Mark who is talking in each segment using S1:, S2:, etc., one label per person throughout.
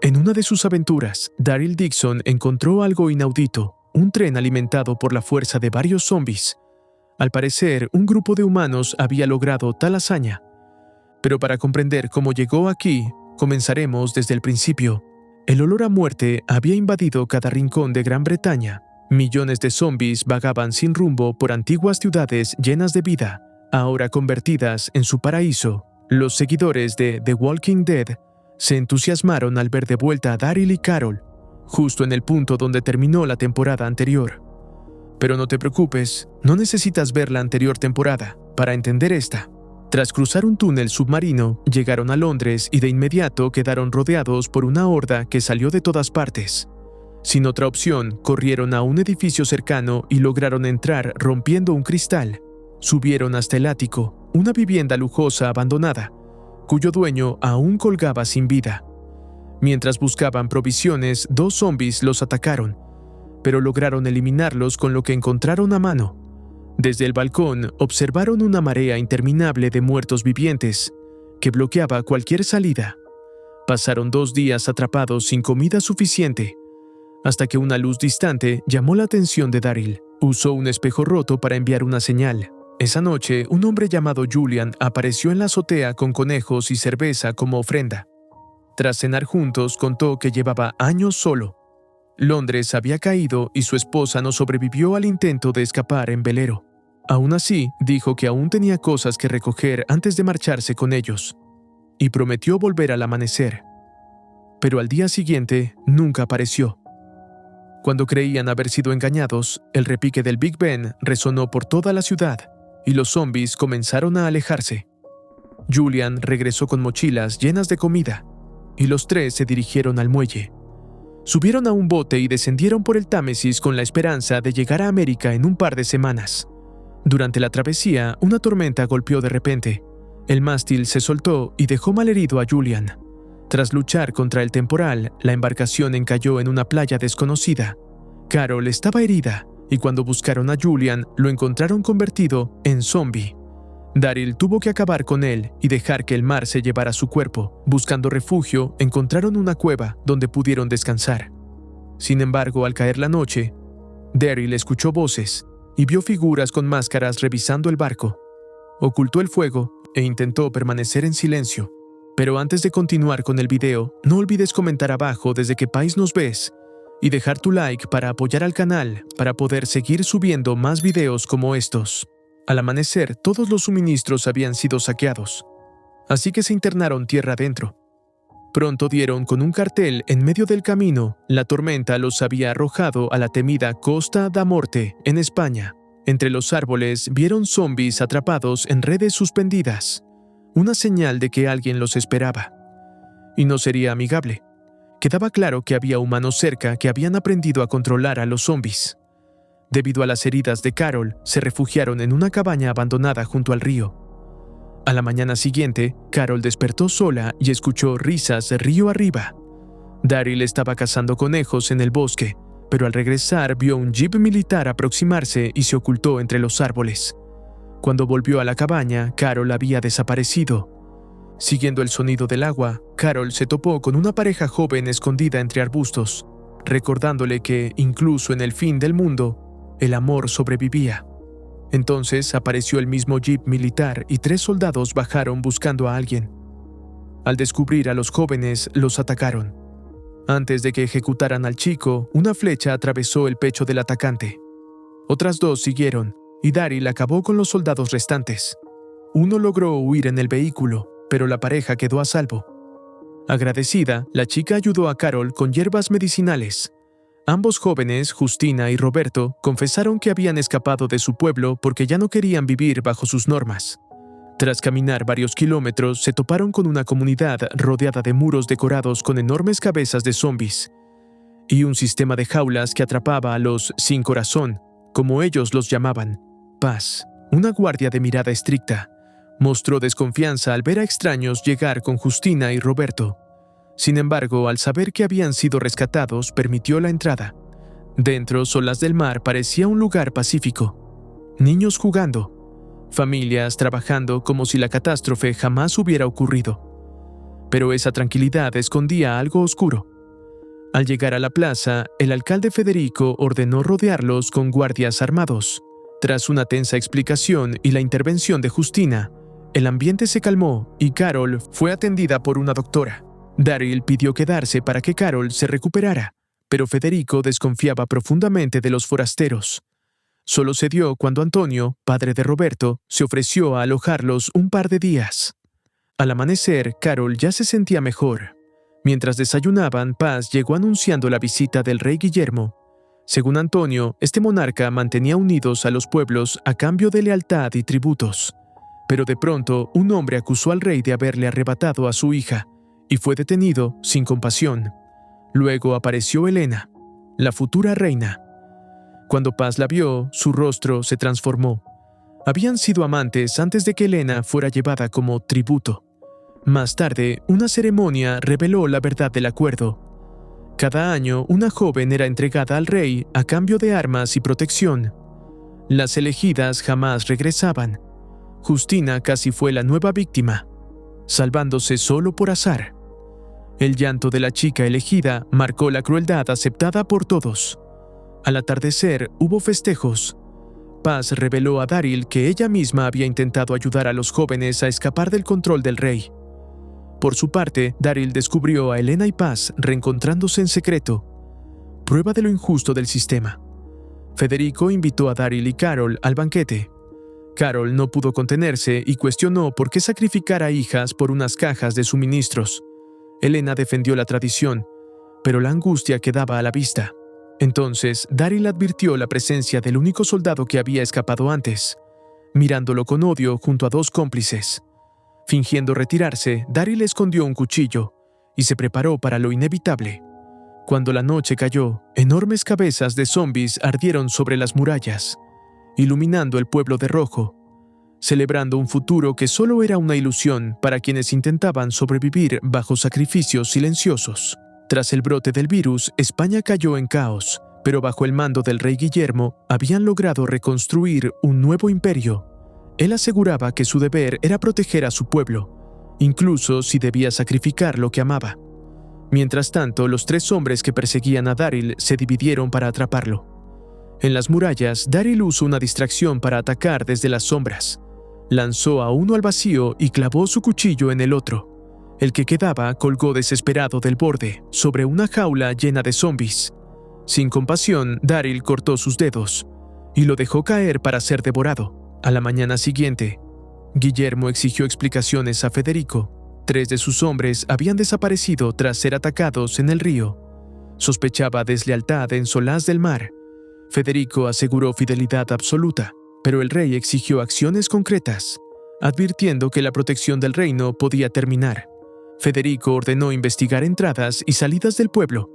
S1: En una de sus aventuras, Daryl Dixon encontró algo inaudito, un tren alimentado por la fuerza de varios zombies. Al parecer, un grupo de humanos había logrado tal hazaña. Pero para comprender cómo llegó aquí, comenzaremos desde el principio. El olor a muerte había invadido cada rincón de Gran Bretaña. Millones de zombies vagaban sin rumbo por antiguas ciudades llenas de vida, ahora convertidas en su paraíso. Los seguidores de The Walking Dead se entusiasmaron al ver de vuelta a Daryl y Carol, justo en el punto donde terminó la temporada anterior. Pero no te preocupes, no necesitas ver la anterior temporada para entender esta. Tras cruzar un túnel submarino, llegaron a Londres y de inmediato quedaron rodeados por una horda que salió de todas partes. Sin otra opción, corrieron a un edificio cercano y lograron entrar rompiendo un cristal. Subieron hasta el ático, una vivienda lujosa abandonada, cuyo dueño aún colgaba sin vida. Mientras buscaban provisiones, 2 zombies los atacaron, pero lograron eliminarlos con lo que encontraron a mano. Desde el balcón observaron una marea interminable de muertos vivientes que bloqueaba cualquier salida. Pasaron 2 días atrapados sin comida suficiente, hasta que una luz distante llamó la atención de Daryl. Usó un espejo roto para enviar una señal. Esa noche, un hombre llamado Julian apareció en la azotea con conejos y cerveza como ofrenda. Tras cenar juntos, contó que llevaba años solo. Londres había caído y su esposa no sobrevivió al intento de escapar en velero. Aún así, dijo que aún tenía cosas que recoger antes de marcharse con ellos, y prometió volver al amanecer. Pero al día siguiente, nunca apareció. Cuando creían haber sido engañados, el repique del Big Ben resonó por toda la ciudad, y los zombies comenzaron a alejarse. Julian regresó con mochilas llenas de comida, y los 3 se dirigieron al muelle. Subieron a un bote y descendieron por el Támesis con la esperanza de llegar a América en un par de semanas. Durante la travesía, una tormenta golpeó de repente. El mástil se soltó y dejó malherido a Julian. Tras luchar contra el temporal, la embarcación encalló en una playa desconocida. Carol estaba herida, y cuando buscaron a Julian, lo encontraron convertido en zombie. Daryl tuvo que acabar con él y dejar que el mar se llevara su cuerpo. Buscando refugio, encontraron una cueva donde pudieron descansar. Sin embargo, al caer la noche, Daryl escuchó voces y vio figuras con máscaras revisando el barco. Ocultó el fuego e intentó permanecer en silencio. Pero antes de continuar con el video, no olvides comentar abajo desde qué país nos ves y dejar tu like para apoyar al canal para poder seguir subiendo más videos como estos. Al amanecer, todos los suministros habían sido saqueados, así que se internaron tierra adentro. Pronto dieron con un cartel en medio del camino. La tormenta los había arrojado a la temida Costa da Morte, en España. Entre los árboles vieron zombies atrapados en redes suspendidas, una señal de que alguien los esperaba. Y no sería amigable. Quedaba claro que había humanos cerca que habían aprendido a controlar a los zombies. Debido a las heridas de Carol, se refugiaron en una cabaña abandonada junto al río. A la mañana siguiente, Carol despertó sola y escuchó risas de río arriba. Daryl estaba cazando conejos en el bosque, pero al regresar vio un jeep militar aproximarse y se ocultó entre los árboles. Cuando volvió a la cabaña, Carol había desaparecido. Siguiendo el sonido del agua, Carol se topó con una pareja joven escondida entre arbustos, recordándole que, incluso en el fin del mundo, el amor sobrevivía. Entonces apareció el mismo jeep militar y 3 soldados bajaron buscando a alguien. Al descubrir a los jóvenes, los atacaron. Antes de que ejecutaran al chico, una flecha atravesó el pecho del atacante. Otras 2 siguieron, y Daryl acabó con los soldados restantes. Uno logró huir en el vehículo, pero la pareja quedó a salvo. Agradecida, la chica ayudó a Carol con hierbas medicinales. Ambos jóvenes, Justina y Roberto, confesaron que habían escapado de su pueblo porque ya no querían vivir bajo sus normas. Tras caminar varios kilómetros, se toparon con una comunidad rodeada de muros decorados con enormes cabezas de zombies y un sistema de jaulas que atrapaba a los sin corazón, como ellos los llamaban. Paz, una guardia de mirada estricta, mostró desconfianza al ver a extraños llegar con Justina y Roberto. Sin embargo, al saber que habían sido rescatados, permitió la entrada. Dentro, solas del mar, parecía un lugar pacífico. Niños jugando, familias trabajando como si la catástrofe jamás hubiera ocurrido. Pero esa tranquilidad escondía algo oscuro. Al llegar a la plaza, el alcalde Federico ordenó rodearlos con guardias armados. Tras una tensa explicación y la intervención de Justina, el ambiente se calmó y Carol fue atendida por una doctora. Daryl pidió quedarse para que Carol se recuperara, pero Federico desconfiaba profundamente de los forasteros. Solo cedió cuando Antonio, padre de Roberto, se ofreció a alojarlos un par de días. Al amanecer, Carol ya se sentía mejor. Mientras desayunaban, Paz llegó anunciando la visita del rey Guillermo. Según Antonio, este monarca mantenía unidos a los pueblos a cambio de lealtad y tributos. Pero de pronto, un hombre acusó al rey de haberle arrebatado a su hija, y fue detenido sin compasión. Luego apareció Helena, la futura reina. Cuando Paz la vio, su rostro se transformó. Habían sido amantes antes de que Helena fuera llevada como tributo. Más tarde, una ceremonia reveló la verdad del acuerdo. Cada año, una joven era entregada al rey a cambio de armas y protección. Las elegidas jamás regresaban. Justina casi fue la nueva víctima, salvándose solo por azar. El llanto de la chica elegida marcó la crueldad aceptada por todos. Al atardecer, hubo festejos. Paz reveló a Daryl que ella misma había intentado ayudar a los jóvenes a escapar del control del rey. Por su parte, Daryl descubrió a Helena y Paz reencontrándose en secreto, prueba de lo injusto del sistema. Federico invitó a Daryl y Carol al banquete. Carol no pudo contenerse y cuestionó por qué sacrificar a hijas por unas cajas de suministros. Helena defendió la tradición, pero la angustia quedaba a la vista. Entonces, Daryl advirtió la presencia del único soldado que había escapado antes, mirándolo con odio junto a dos cómplices. Fingiendo retirarse, Daryl escondió un cuchillo y se preparó para lo inevitable. Cuando la noche cayó, enormes cabezas de zombies ardieron sobre las murallas, iluminando el pueblo de rojo, celebrando un futuro que solo era una ilusión para quienes intentaban sobrevivir bajo sacrificios silenciosos. Tras el brote del virus, España cayó en caos, pero bajo el mando del rey Guillermo habían logrado reconstruir un nuevo imperio. Él aseguraba que su deber era proteger a su pueblo, incluso si debía sacrificar lo que amaba. Mientras tanto, los tres hombres que perseguían a Daryl se dividieron para atraparlo. En las murallas, Daryl usó una distracción para atacar desde las sombras. Lanzó a uno al vacío y clavó su cuchillo en el otro. El que quedaba colgó desesperado del borde, sobre una jaula llena de zombies. Sin compasión, Daryl cortó sus dedos y lo dejó caer para ser devorado. A la mañana siguiente, Guillermo exigió explicaciones a Federico. 3 de sus hombres habían desaparecido tras ser atacados en el río. Sospechaba deslealtad en Solás del Mar. Federico aseguró fidelidad absoluta, pero el rey exigió acciones concretas, advirtiendo que la protección del reino podía terminar. Federico ordenó investigar entradas y salidas del pueblo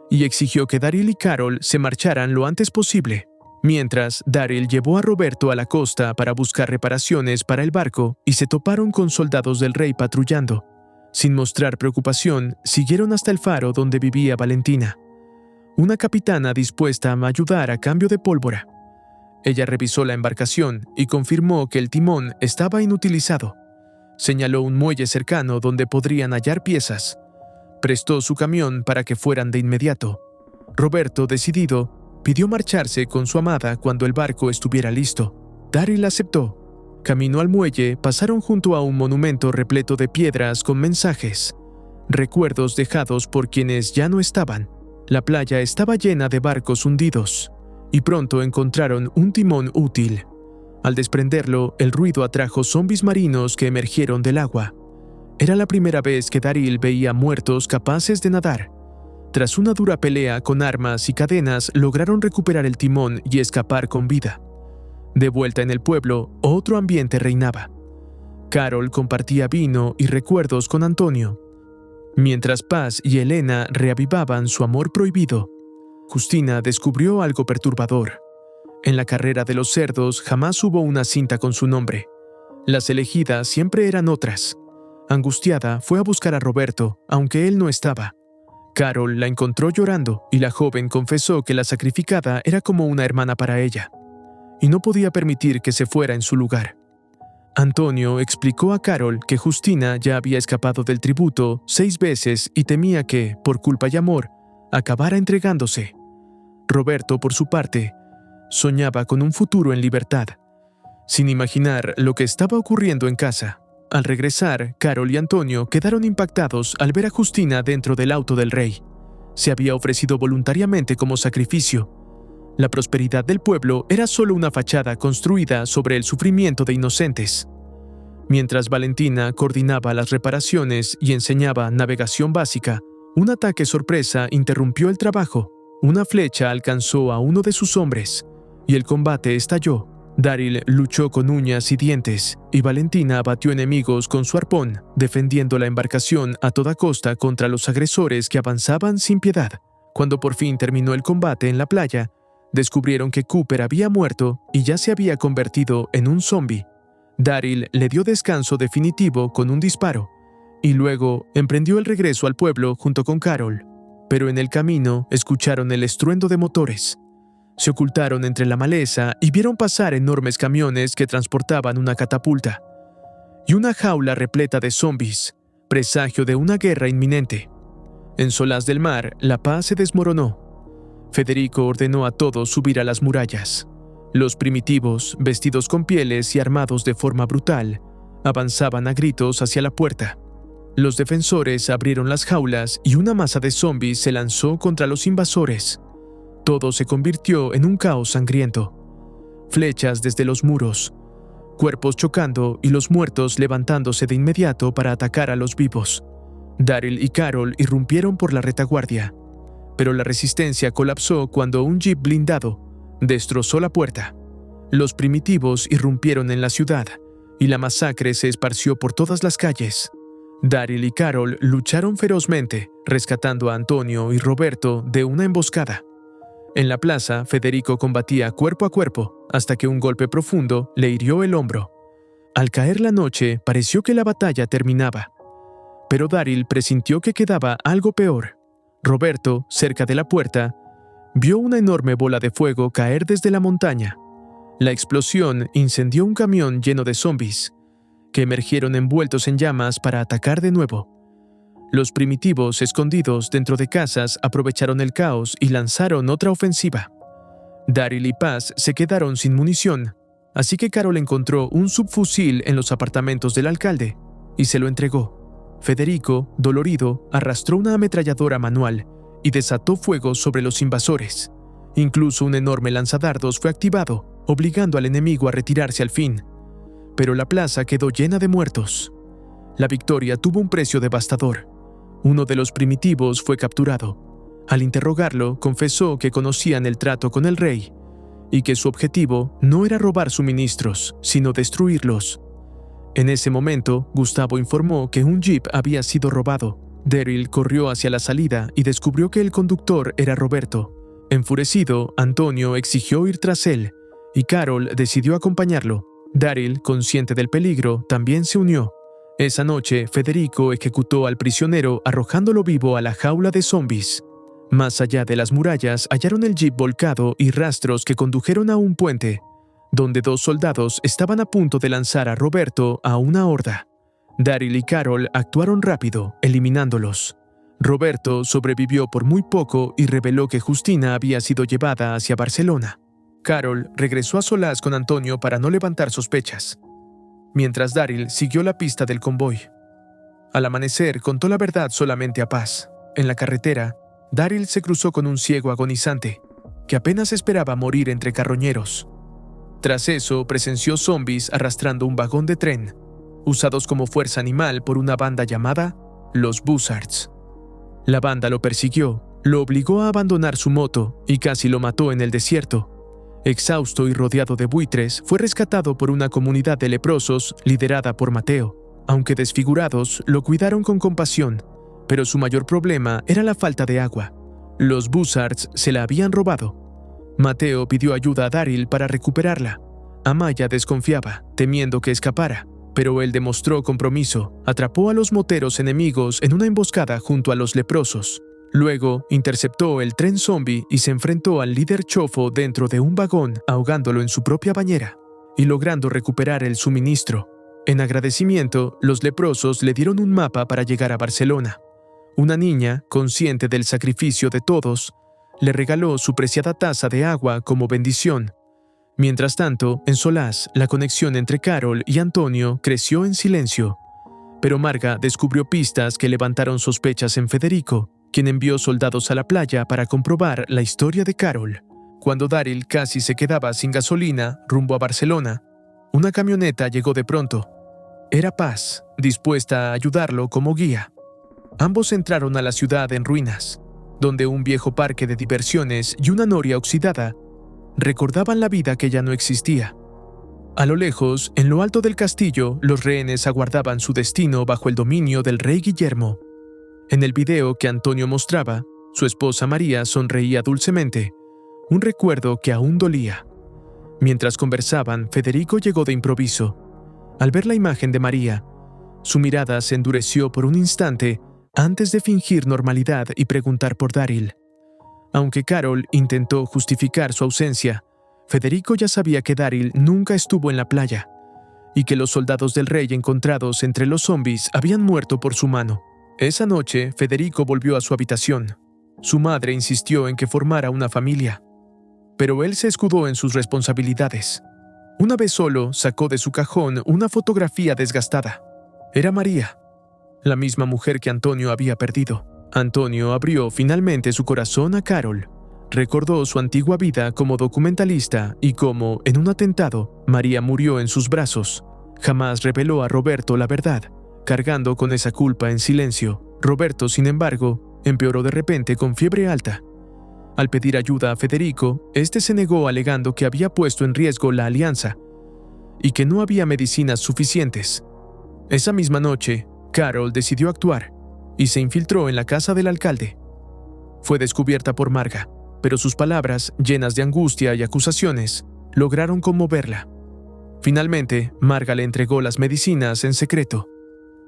S1: y exigió que Daryl y Carol se marcharan lo antes posible. Mientras, Daryl llevó a Roberto a la costa para buscar reparaciones para el barco y se toparon con soldados del rey patrullando. Sin mostrar preocupación, siguieron hasta el faro donde vivía Valentina, una capitana dispuesta a ayudar a cambio de pólvora. Ella revisó la embarcación y confirmó que el timón estaba inutilizado. Señaló un muelle cercano donde podrían hallar piezas. Prestó su camión para que fueran de inmediato. Roberto, decidido, pidió marcharse con su amada cuando el barco estuviera listo. Daryl aceptó. Camino al muelle, pasaron junto a un monumento repleto de piedras con mensajes, recuerdos dejados por quienes ya no estaban. La playa estaba llena de barcos hundidos, y pronto encontraron un timón útil. Al desprenderlo, el ruido atrajo zombis marinos que emergieron del agua. Era la primera vez que Daryl veía muertos capaces de nadar. Tras una dura pelea con armas y cadenas, lograron recuperar el timón y escapar con vida. De vuelta en el pueblo, otro ambiente reinaba. Carol compartía vino y recuerdos con Antonio, mientras Paz y Helena reavivaban su amor prohibido. Justina descubrió algo perturbador. En la carrera de los cerdos jamás hubo una cinta con su nombre. Las elegidas siempre eran otras. Angustiada, fue a buscar a Roberto, aunque él no estaba. Carol la encontró llorando y la joven confesó que la sacrificada era como una hermana para ella, y no podía permitir que se fuera en su lugar. Antonio explicó a Carol que Justina ya había escapado del tributo 6 veces y temía que, por culpa y amor, acabara entregándose. Roberto, por su parte, soñaba con un futuro en libertad, sin imaginar lo que estaba ocurriendo en casa. Al regresar, Carol y Antonio quedaron impactados al ver a Justina dentro del auto del rey. Se había ofrecido voluntariamente como sacrificio. La prosperidad del pueblo era solo una fachada construida sobre el sufrimiento de inocentes. Mientras Valentina coordinaba las reparaciones y enseñaba navegación básica, un ataque sorpresa interrumpió el trabajo. Una flecha alcanzó a uno de sus hombres, y el combate estalló. Daryl luchó con uñas y dientes, y Valentina abatió enemigos con su arpón, defendiendo la embarcación a toda costa contra los agresores que avanzaban sin piedad. Cuando por fin terminó el combate en la playa, descubrieron que Cooper había muerto y ya se había convertido en un zombie. Daryl le dio descanso definitivo con un disparo, y luego emprendió el regreso al pueblo junto con Carol. Pero en el camino escucharon el estruendo de motores. Se ocultaron entre la maleza y vieron pasar enormes camiones que transportaban una catapulta y una jaula repleta de zombies, presagio de una guerra inminente. En Solaz del Mar, la paz se desmoronó. Federico ordenó a todos subir a las murallas. Los primitivos, vestidos con pieles y armados de forma brutal, avanzaban a gritos hacia la puerta. Los defensores abrieron las jaulas y una masa de zombies se lanzó contra los invasores. Todo se convirtió en un caos sangriento. Flechas desde los muros, cuerpos chocando y los muertos levantándose de inmediato para atacar a los vivos. Daryl y Carol irrumpieron por la retaguardia, pero la resistencia colapsó cuando un jeep blindado destrozó la puerta. Los primitivos irrumpieron en la ciudad y la masacre se esparció por todas las calles. Daryl y Carol lucharon ferozmente, rescatando a Antonio y Roberto de una emboscada. En la plaza, Federico combatía cuerpo a cuerpo hasta que un golpe profundo le hirió el hombro. Al caer la noche, pareció que la batalla terminaba. Pero Daryl presintió que quedaba algo peor. Roberto, cerca de la puerta, vio una enorme bola de fuego caer desde la montaña. La explosión incendió un camión lleno de zombies, que emergieron envueltos en llamas para atacar de nuevo. Los primitivos, escondidos dentro de casas, aprovecharon el caos y lanzaron otra ofensiva. Daryl y Paz se quedaron sin munición, así que Carol encontró un subfusil en los apartamentos del alcalde y se lo entregó. Federico, dolorido, arrastró una ametralladora manual y desató fuego sobre los invasores. Incluso un enorme lanzadardos fue activado, obligando al enemigo a retirarse al fin. Pero la plaza quedó llena de muertos. La victoria tuvo un precio devastador. Uno de los primitivos fue capturado. Al interrogarlo, confesó que conocían el trato con el rey y que su objetivo no era robar suministros, sino destruirlos. En ese momento, Gustavo informó que un jeep había sido robado. Daryl corrió hacia la salida y descubrió que el conductor era Roberto. Enfurecido, Antonio exigió ir tras él, y Carol decidió acompañarlo. Daryl, consciente del peligro, también se unió. Esa noche, Federico ejecutó al prisionero arrojándolo vivo a la jaula de zombies. Más allá de las murallas, hallaron el jeep volcado y rastros que condujeron a un puente, donde dos soldados estaban a punto de lanzar a Roberto a una horda. Daryl y Carol actuaron rápido, eliminándolos. Roberto sobrevivió por muy poco y reveló que Justina había sido llevada hacia Barcelona. Carol regresó a Solaz con Antonio para no levantar sospechas, mientras Daryl siguió la pista del convoy. Al amanecer, contó la verdad solamente a Paz. En la carretera, Daryl se cruzó con un ciego agonizante, que apenas esperaba morir entre carroñeros. Tras eso, presenció zombies arrastrando un vagón de tren, usados como fuerza animal por una banda llamada los Buzzards. La banda lo persiguió, lo obligó a abandonar su moto y casi lo mató en el desierto. Exhausto y rodeado de buitres, fue rescatado por una comunidad de leprosos liderada por Mateo. Aunque desfigurados, lo cuidaron con compasión, pero su mayor problema era la falta de agua. Los Buzzards se la habían robado. Mateo pidió ayuda a Daryl para recuperarla. Amaya desconfiaba, temiendo que escapara, pero él demostró compromiso, atrapó a los moteros enemigos en una emboscada junto a los leprosos. Luego, interceptó el tren zombie y se enfrentó al líder chofo dentro de un vagón, ahogándolo en su propia bañera, y logrando recuperar el suministro. En agradecimiento, los leprosos le dieron un mapa para llegar a Barcelona, Una niña, consciente del sacrificio de todos, le regaló su preciada taza de agua como bendición. Mientras tanto, en Solaz, la conexión entre Carol y Antonio creció en silencio. Pero Marga descubrió pistas que levantaron sospechas en Federico, quien envió soldados a la playa para comprobar la historia de Carol. Cuando Daryl casi se quedaba sin gasolina rumbo a Barcelona, una camioneta llegó de pronto. Era Paz, dispuesta a ayudarlo como guía. Ambos entraron a la ciudad en ruinas, donde un viejo parque de diversiones y una noria oxidada recordaban la vida que ya no existía. A lo lejos, en lo alto del castillo, los rehenes aguardaban su destino bajo el dominio del rey Guillermo. En el video que Antonio mostraba, su esposa María sonreía dulcemente, un recuerdo que aún dolía. Mientras conversaban, Federico llegó de improviso. Al ver la imagen de María, su mirada se endureció por un instante antes de fingir normalidad y preguntar por Daryl. Aunque Carol intentó justificar su ausencia, Federico ya sabía que Daryl nunca estuvo en la playa y que los soldados del rey encontrados entre los zombies habían muerto por su mano. Esa noche, Federico volvió a su habitación. Su madre insistió en que formara una familia, pero él se escudó en sus responsabilidades. Una vez solo, sacó de su cajón una fotografía desgastada. Era María, la misma mujer que Antonio había perdido. Antonio abrió finalmente su corazón a Carol. Recordó su antigua vida como documentalista y cómo, en un atentado, María murió en sus brazos. Jamás reveló a Roberto la verdad, cargando con esa culpa en silencio. Roberto, sin embargo, empeoró de repente con fiebre alta. Al pedir ayuda a Federico, este se negó alegando que había puesto en riesgo la alianza y que no había medicinas suficientes. Esa misma noche, Carol decidió actuar y se infiltró en la casa del alcalde. Fue descubierta por Marga, pero sus palabras, llenas de angustia y acusaciones, lograron conmoverla. Finalmente, Marga le entregó las medicinas en secreto.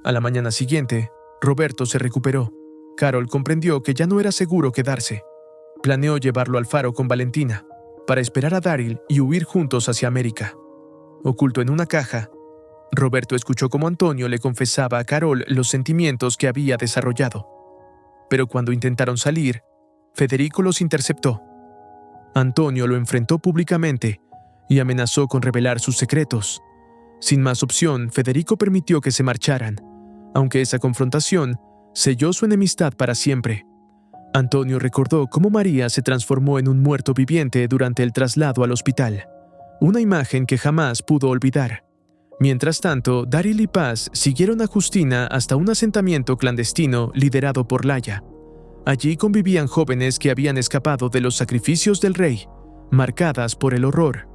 S1: A la mañana siguiente, Roberto se recuperó. Carol comprendió que ya no era seguro quedarse. Planeó llevarlo al faro con Valentina, para esperar a Daryl y huir juntos hacia América. Oculto en una caja, Roberto escuchó cómo Antonio le confesaba a Carol los sentimientos que había desarrollado. Pero cuando intentaron salir, Federico los interceptó. Antonio lo enfrentó públicamente y amenazó con revelar sus secretos. Sin más opción, Federico permitió que se marcharan, aunque esa confrontación selló su enemistad para siempre. Antonio recordó cómo María se transformó en un muerto viviente durante el traslado al hospital, una imagen que jamás pudo olvidar. Mientras tanto, Daryl y Paz siguieron a Justina hasta un asentamiento clandestino liderado por Laia. Allí convivían jóvenes que habían escapado de los sacrificios del rey, marcadas por el horror.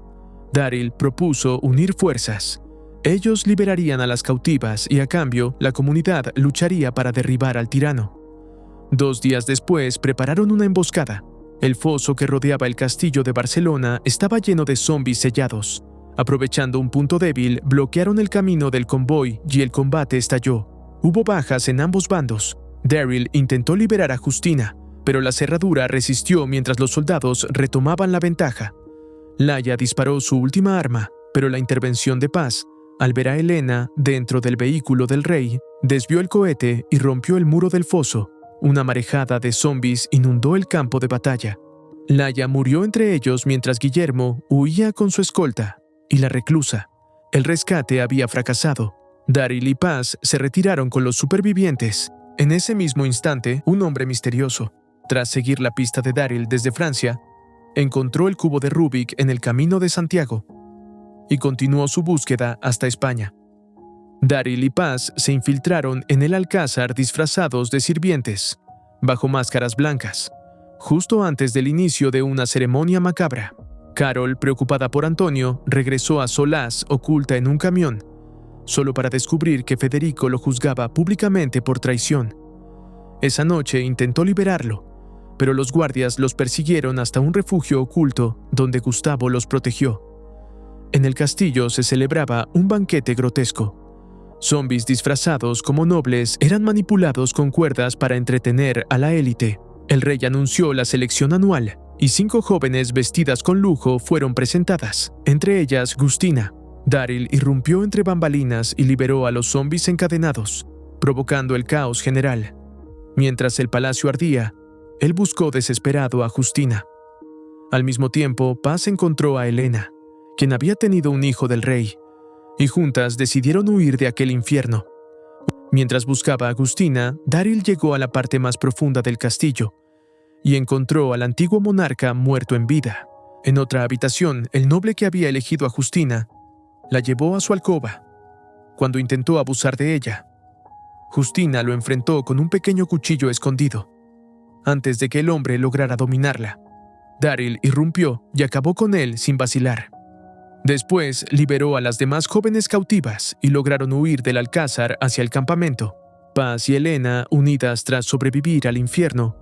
S1: Daryl propuso unir fuerzas. Ellos liberarían a las cautivas y a cambio la comunidad lucharía para derribar al tirano. 2 días después prepararon una emboscada. El foso que rodeaba el castillo de Barcelona estaba lleno de zombies sellados. Aprovechando un punto débil, bloquearon el camino del convoy y el combate estalló. Hubo bajas en ambos bandos. Daryl intentó liberar a Justina, pero la cerradura resistió mientras los soldados retomaban la ventaja. Laia disparó su última arma, pero la intervención de Paz, al ver a Elena dentro del vehículo del rey, desvió el cohete y rompió el muro del foso. Una marejada de zombies inundó el campo de batalla. Laia murió entre ellos mientras Guillermo huía con su escolta y la reclusa. El rescate había fracasado. Daryl y Paz se retiraron con los supervivientes. En ese mismo instante, un hombre misterioso, tras seguir la pista de Daryl desde Francia, encontró el cubo de Rubik en el camino de Santiago y continuó su búsqueda hasta España. Daryl y Paz se infiltraron en el alcázar disfrazados de sirvientes, bajo máscaras blancas, justo antes del inicio de una ceremonia macabra. Carol, preocupada por Antonio, regresó a Solaz oculta en un camión, solo para descubrir que Federico lo juzgaba públicamente por traición. Esa noche intentó liberarlo, pero los guardias los persiguieron hasta un refugio oculto donde Gustavo los protegió. En el castillo se celebraba un banquete grotesco. Zombies disfrazados como nobles eran manipulados con cuerdas para entretener a la élite. El rey anunció la selección anual y 5 jóvenes vestidas con lujo fueron presentadas, entre ellas Justina. Daryl irrumpió entre bambalinas y liberó a los zombies encadenados, provocando el caos general. Mientras el palacio ardía, él buscó desesperado a Justina. Al mismo tiempo, Paz encontró a Helena, quien había tenido un hijo del rey, y juntas decidieron huir de aquel infierno. Mientras buscaba a Justina, Daryl llegó a la parte más profunda del castillo y encontró al antiguo monarca muerto en vida. En otra habitación, el noble que había elegido a Justina la llevó a su alcoba. Cuando intentó abusar de ella, Justina lo enfrentó con un pequeño cuchillo escondido. Antes de que el hombre lograra dominarla, Daryl irrumpió y acabó con él sin vacilar. Después liberó a las demás jóvenes cautivas y lograron huir del alcázar hacia el campamento. Paz y Helena, unidas tras sobrevivir al infierno,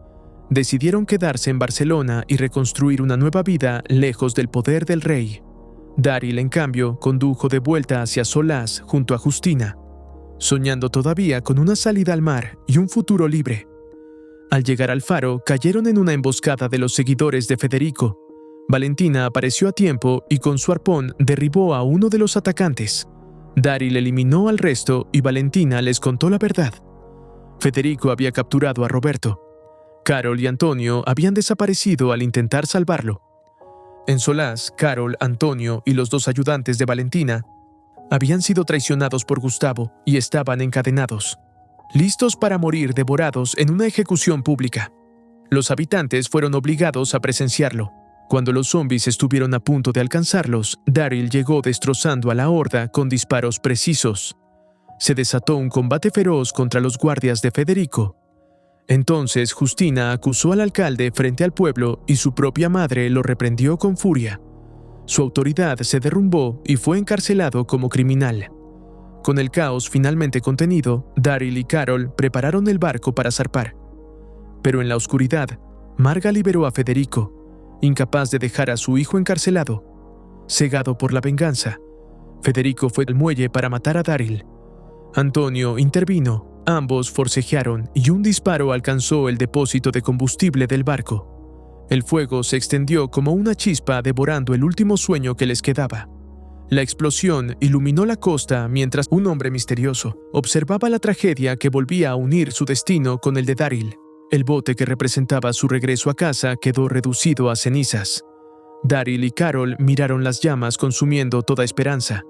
S1: decidieron quedarse en Barcelona y reconstruir una nueva vida lejos del poder del rey. Daryl, en cambio, condujo de vuelta hacia Solaz junto a Justina, soñando todavía con una salida al mar y un futuro libre. Al llegar al faro, cayeron en una emboscada de los seguidores de Federico. Valentina apareció a tiempo y con su arpón derribó a uno de los atacantes. Daryl eliminó al resto y Valentina les contó la verdad. Federico había capturado a Roberto. Carol y Antonio habían desaparecido al intentar salvarlo. En Solaz, Carol, Antonio y los dos ayudantes de Valentina habían sido traicionados por Gustavo y estaban encadenados, listos para morir devorados en una ejecución pública. Los habitantes fueron obligados a presenciarlo. Cuando los zombies estuvieron a punto de alcanzarlos, Daryl llegó destrozando a la horda con disparos precisos. Se desató un combate feroz contra los guardias de Federico. Entonces Justina acusó al alcalde frente al pueblo y su propia madre lo reprendió con furia. Su autoridad se derrumbó y fue encarcelado como criminal. Con el caos finalmente contenido, Daryl y Carol prepararon el barco para zarpar. Pero en la oscuridad, Marga liberó a Federico, incapaz de dejar a su hijo encarcelado. Cegado por la venganza, Federico fue al muelle para matar a Daryl. Antonio intervino, ambos forcejearon y un disparo alcanzó el depósito de combustible del barco. El fuego se extendió como una chispa devorando el último sueño que les quedaba. La explosión iluminó la costa mientras un hombre misterioso observaba la tragedia que volvía a unir su destino con el de Daryl. El bote que representaba su regreso a casa quedó reducido a cenizas. Daryl y Carol miraron las llamas consumiendo toda esperanza.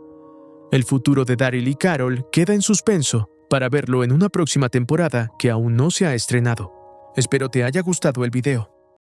S1: El futuro de Daryl y Carol queda en suspenso para verlo en una próxima temporada que aún no se ha estrenado. Espero te haya gustado el video.